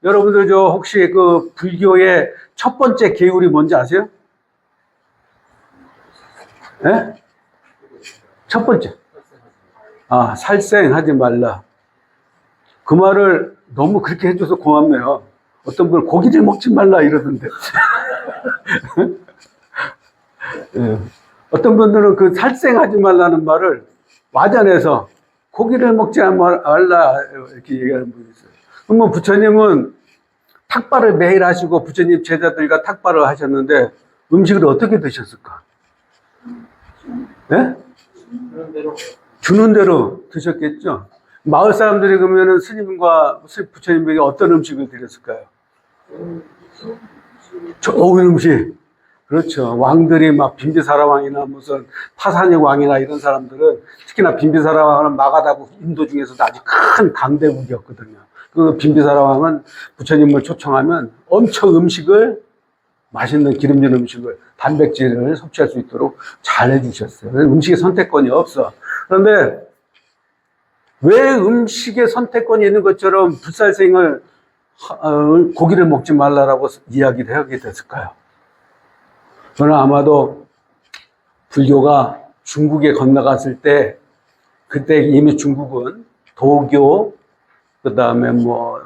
여러분들 저 혹시 그 불교의 첫 번째 계율이 뭔지 아세요? 예? 첫 번째. 아, 살생하지 말라. 그 말을 너무 그렇게 해줘서 고맙네요. 어떤 분은 고기를 먹지 말라 이러던데. 예. 어떤 분들은 그 살생하지 말라는 말을 와전해서 고기를 먹지 말라 이렇게 얘기하는 분이 있어요. 그러면 부처님은 탁발을 매일 하시고 부처님 제자들과 탁발을 하셨는데 음식을 어떻게 드셨을까? 예? 주는 대로 드셨겠죠. 마을 사람들이 그러면은 스님과 부처님에게 어떤 음식을 드렸을까요? 좋은 음식. 그렇죠. 왕들이 막 빈비사라 왕이나 무슨 파산익 왕이나 이런 사람들은 특히나 빈비사라 왕은 마가다국 인도 중에서도 아주 큰 강대국이었거든요. 그 빈비사라 왕은 부처님을 초청하면 엄청 음식을 맛있는 기름진 음식을 단백질을 섭취할 수 있도록 잘 해주셨어요. 음식의 선택권이 없어. 그런데 왜 음식의 선택권이 있는 것처럼 불살생을 고기를 먹지 말라라고 이야기를 하게 됐을까요? 저는 아마도 불교가 중국에 건너갔을 때 그때 이미 중국은 도교, 그 다음에 뭐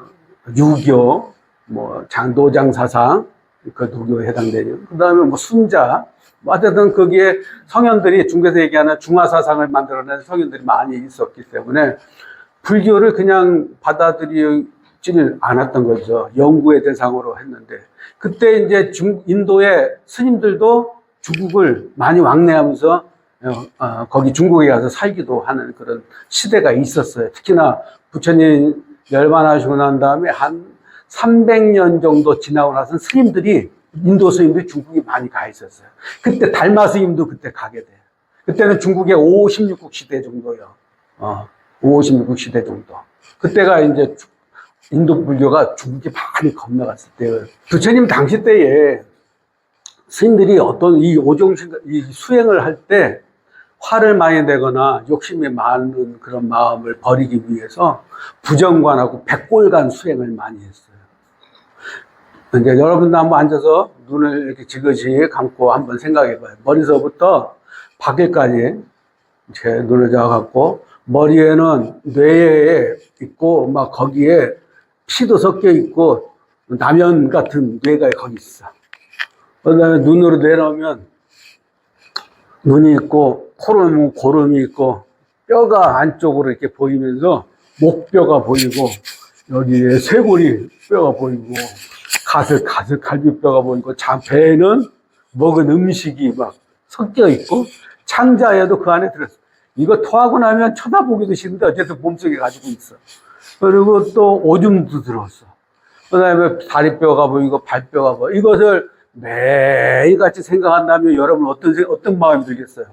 유교, 뭐 장도장 사상, 그 도교에 해당되죠. 그 다음에 뭐 순자, 어쨌든 거기에 성현들이 중국에서 얘기하는 중화 사상을 만들어낸 성현들이 많이 있었기 때문에 불교를 그냥 받아들이질 않았던 거죠. 연구의 대상으로 했는데 그때 이제 인도의 스님들도 중국을 많이 왕래하면서 거기 중국에 가서 살기도 하는 그런 시대가 있었어요. 특히나 부처님 멸만하시고 난 다음에 한 300년 정도 지나고 나서 스님들이 인도 스님들이 중국에 많이 가 있었어요. 그때 달마 스님도 그때 가게 돼요. 그때는 중국의 5, 16국 시대 정도요. 5, 16국 시대 정도. 그때가 이제 인도 불교가 중국에 많이 건너갔을 때예요. 부처님 당시 때에 스님들이 어떤 이 오종신, 이 수행을 할 때 화를 많이 내거나 욕심이 많은 그런 마음을 버리기 위해서 부정관하고 백골간 수행을 많이 했어요. 이제 여러분도 한번 앉아서 눈을 이렇게 지그시 감고 한번 생각해 봐요. 머리서부터 발끝까지 제 눈을 잡아갖고 머리에는 뇌에 있고 막 거기에 피도 섞여 있고 라면 같은 뇌가 거기 있어. 그 다음에 눈으로 내려오면 눈이 있고 코로는 고름이 있고 뼈가 안쪽으로 이렇게 보이면서 목뼈가 보이고 여기에 쇄골이 뼈가 보이고 가슬 갈비뼈가 보이고 배에는 먹은 음식이 막 섞여 있고 창자에도 그 안에 들었어. 이거 토하고 나면 쳐다보기도 싫은데 어쨌든 몸속에 가지고 있어. 그리고 또 오줌도 들었어. 그 다음에 다리뼈가 보이고 발뼈가 보이고 이것을 매일같이 생각한다면 여러분 어떤 마음이 들겠어요?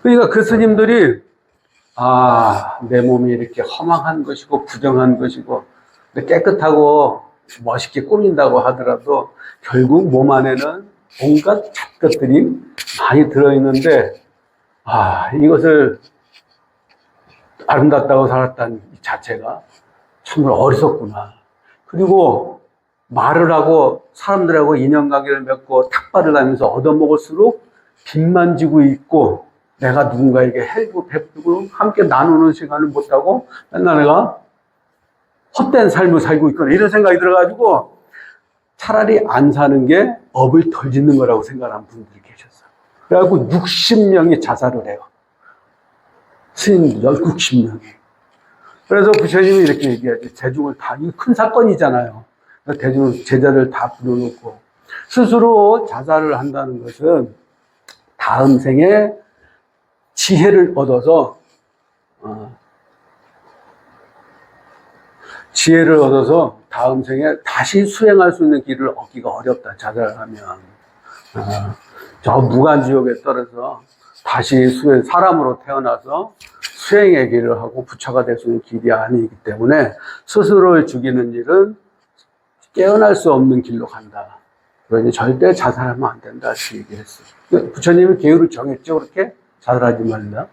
그러니까 그 스님들이 내 몸이 이렇게 허망한 것이고 부정한 것이고 깨끗하고 멋있게 꾸민다고 하더라도 결국 몸 안에는 온갖 잡것들이 많이 들어있는데 이것을 아름답다고 살았다는 이 자체가 정말 어리석구나. 그리고 말을 하고 사람들하고 인연관계를 맺고 탁발을 하면서 얻어먹을수록 빚만 지고 있고 내가 누군가에게 해주고 베풀고 함께 나누는 시간을 못하고 맨날 내가 헛된 삶을 살고 있거나 이런 생각이 들어가지고 차라리 안 사는 게 업을 덜 짓는 거라고 생각하는 분들이 계셨어요. 그래갖고 60명이 자살을 해요. 스님들 60명이. 그래서 부처님이 이렇게 얘기하죠. 대중을 다, 이거 큰 사건이잖아요. 대중, 제자들 다 불러놓고 스스로 자살을 한다는 것은 다음 생에 지혜를 얻어서 다음 생에 다시 수행할 수 있는 길을 얻기가 어렵다. 자살을 하면 저 무간지옥에 떨어져 다시 사람으로 태어나서 수행의 길을 하고 부처가 될 수 있는 길이 아니기 때문에 스스로를 죽이는 일은 깨어날 수 없는 길로 간다. 그러니 절대 자살하면 안 된다. 이렇게 얘기했어요. 부처님이 계율을 정했죠. 그렇게 자살하지 말라.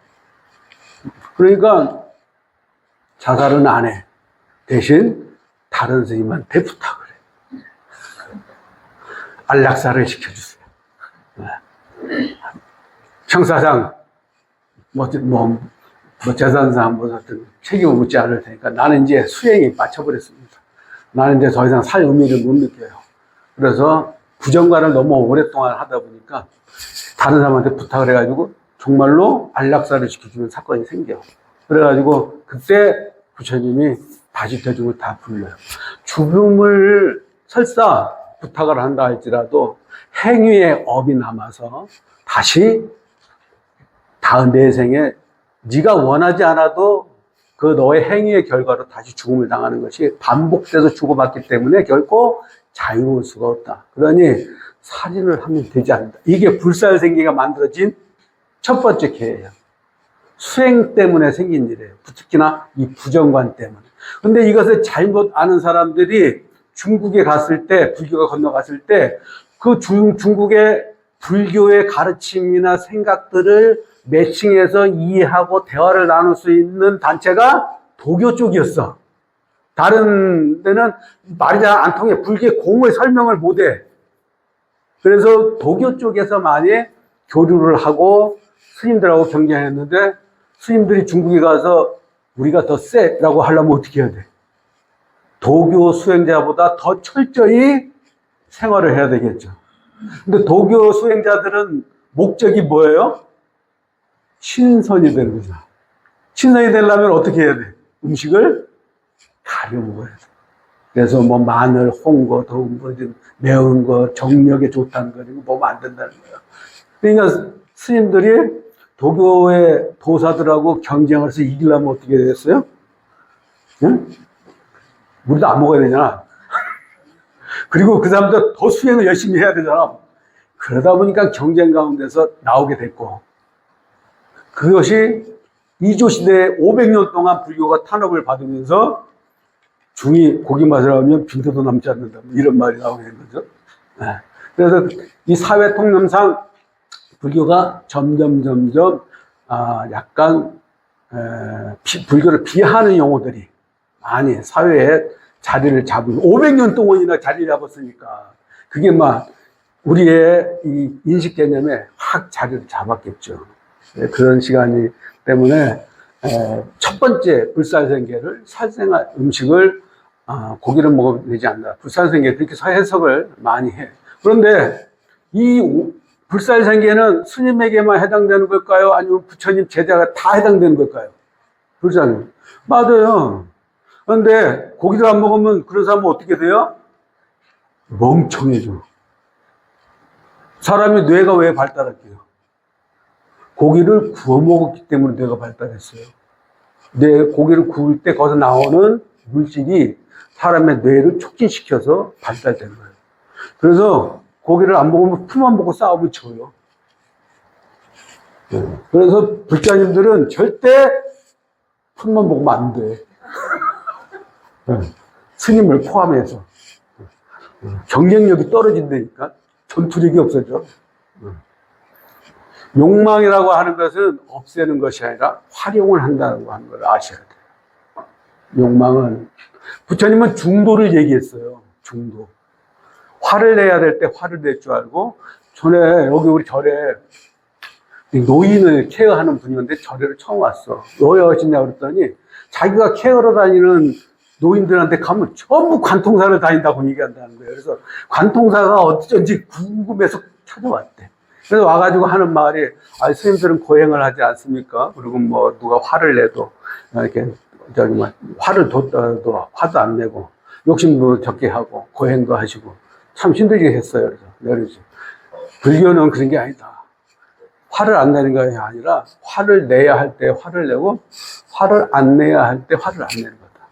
그러니까 자살은 안 해. 대신 다른 스님한테 부탁을 해. 안락사를 시켜주세요. 형사상, 재산상, 어떤 책임을 묻지 않을 테니까 나는 이제 수행에 맞춰버렸습니다. 나는 이제 더 이상 살 의미를 못 느껴요. 그래서 부정관을 너무 오랫동안 하다 보니까 다른 사람한테 부탁을 해가지고 정말로 안락사를 시켜주는 사건이 생겨. 그래가지고 그때 부처님이 다시 대중을 다 불러요. 죽음을 설사 부탁을 한다 할지라도 행위의 업이 남아서 다시 다음 내 생에 네가 원하지 않아도 그 너의 행위의 결과로 다시 죽음을 당하는 것이 반복돼서 주고받기 때문에 결코 자유로울 수가 없다. 그러니 살인을 하면 되지 않는다. 이게 불살생기가 만들어진 첫 번째 계예요. 수행 때문에 생긴 일이에요. 특히나 이 부정관 때문에. 근데 이것을 잘못 아는 사람들이 중국에 갔을 때, 불교가 건너갔을 때, 그 중국의 불교의 가르침이나 생각들을 매칭해서 이해하고 대화를 나눌 수 있는 단체가 도교 쪽이었어. 다른 데는 말이 잘 안 통해. 불교의 공을 설명을 못 해. 그래서 도교 쪽에서 많이 교류를 하고 스님들하고 경쟁했는데 스님들이 중국에 가서 우리가 더 세라고 하려면 어떻게 해야 돼? 도교 수행자보다 더 철저히 생활을 해야 되겠죠. 근데 도교 수행자들은 목적이 뭐예요? 신선이 되는 거죠. 신선이 되려면 어떻게 해야 돼? 음식을 가려 먹어야 돼. 그래서 뭐 마늘, 홍거, 매운 거, 정력에 좋다는 거, 이거 먹으면 안 된다는 거예요. 그러니까 스님들이 도교의 도사들하고 경쟁을 해서 이기려면 어떻게 됐어요? 응? 우리도 안 먹어야 되잖아. 그리고 그 사람들 더 수행을 열심히 해야 되잖아. 그러다 보니까 경쟁 가운데서 나오게 됐고, 그것이 이조 시대에 500년 동안 불교가 탄압을 받으면서 중이 고기 맛을 하면 빈도도 남지 않는다. 이런 말이 나오게 된 거죠. 네. 그래서 이 사회 통념상 불교가 점점 약간 불교를 비하하는 용어들이 많이 사회에 자리를 잡은 500년 동안이나 자리를 잡았으니까 그게 막 우리의 이 인식 개념에 확 자리를 잡았겠죠. 그런 시간이 때문에 첫 번째 불살생계를 살생한 음식을 고기를 먹으면 되지 않나. 불살생계 그렇게 해석을 많이 해. 그런데 이 불살생계는 스님에게만 해당되는 걸까요? 아니면 부처님 제자가 다 해당되는 걸까요? 불살생계. 맞아요. 그런데 고기를 안 먹으면 그런 사람은 어떻게 돼요? 멍청해져. 사람의 뇌가 왜 발달할게요? 고기를 구워 먹었기 때문에 뇌가 발달했어요. 고기를 구울 때 거기서 나오는 물질이 사람의 뇌를 촉진시켜서 발달된 거예요. 그래서 고기를 안 먹으면 풀만 먹고 싸움을 쳐요. 그래서 불자님들은 절대 풀만 먹으면 안 돼. 스님을 포함해서. 경쟁력이 떨어진다니까. 전투력이 없어져. 욕망이라고 하는 것은 없애는 것이 아니라 활용을 한다고 하는 걸 아셔야 돼요. 욕망은, 부처님은 중도를 얘기했어요. 중도. 화를 내야 될 때 화를 낼 줄 알고, 전에 여기 우리 절에 노인을 케어하는 분이었는데 절에를 처음 왔어. 왜 오시냐 그랬더니 자기가 케어로 다니는 노인들한테 가면 전부 관통사를 다닌다고 얘기한다는 거예요. 그래서 관통사가 어쩐지 궁금해서 찾아왔대. 그래서 와가지고 하는 말이, 스님들은 고행을 하지 않습니까? 그리고 뭐 누가 화를 내도 이렇게 화를 뒀다도 화도 안 내고 욕심도 적게 하고 고행도 하시고 참 힘들게 했어요. 그래서 불교는 그런 게 아니다. 화를 안 내는 것이 아니라 화를 내야 할 때 화를 내고 화를 안 내야 할 때 화를 안 내는 거다.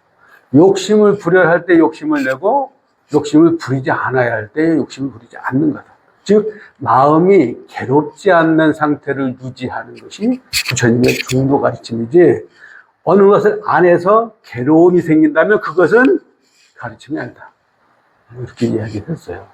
욕심을 부려야 할 때 욕심을 내고 욕심을 부리지 않아야 할 때 욕심을 부리지 않는 거다. 즉 마음이 괴롭지 않는 상태를 유지하는 것이 부처님의 중도 가르침이지, 어느 것을 안 해서 괴로움이 생긴다면 그것은 가르침이 아니다. 이렇게 이야기했어요.